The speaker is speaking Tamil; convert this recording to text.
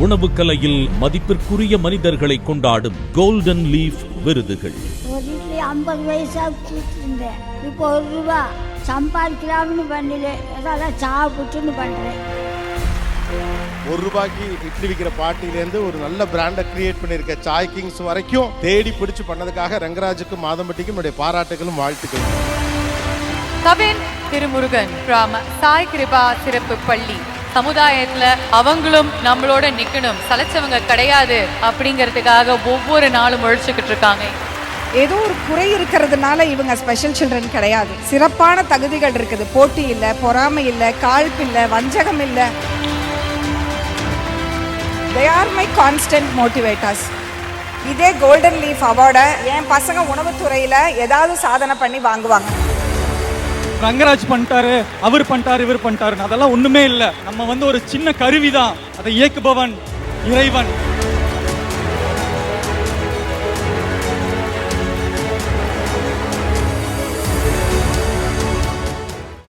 உணவு கலையில் மதிப்பிற்குரிய மனிதர்களை கொண்டாடும் கோல்டன் லீஃப் விருதுகள். ஒரு இட்லி 50 பைசா கொடுத்துருந்தேன், இப்போ ₹1 சம்பாதிக்கலாம்னு பண்ணல, அதான் சாப்பிட்டுன்னு பண்றேன். ₹1 இட்லி விற்கிற பாட்டிலேருந்து ஒரு நல்ல பிராண்டை கிரியேட் பண்ணியிருக்க சாய் கிங்ஸ் வரைக்கும் தேடி பிடிச்சு பண்ணதுக்காக ரங்கராஜுக்கும் மாதம்பட்டிக்கும் என்னுடைய பாராட்டுகளும் வாழ்த்துக்களும். கவின் திருமுருகன் from சாய் கிருபா சிறப்பு பள்ளி. சமுதாயத்துல அவங்களும் நம்மளோட நிக்கணும், சலைச்சவங்க கிடையாது அப்படிங்கிறதுக்காக ஒவ்வொரு நாளும் உழைச்சுக்கிட்டு இருக்காங்க. ஏதோ ஒரு குறை இருக்கிறதுனால இவங்க ஸ்பெஷல் சில்ட்ரன் கிடையாது. சிறப்பான தகுதிகள் இருக்குது. போட்டி இல்லை, பொறாமை இல்லை, காழ்ப்பு இல்லை, வஞ்சகம் இல்லை. They are my constant motivators. இதே கோல்டன் லீஃப் அவார்டை என் பசங்க உணவுத்துறையில் ஏதாவது சாதனை பண்ணி வாங்குவாங்க. ரங்கராஜ் பண்ணிட்டாரு, அவர் பண்ணிட்டாரு, இவர் பண்ணிட்டாரு, அதெல்லாம் ஒண்ணுமே இல்லை. நம்ம ஒரு சின்ன கருவி தான், அதை இயக்குபவன் இறைவன்.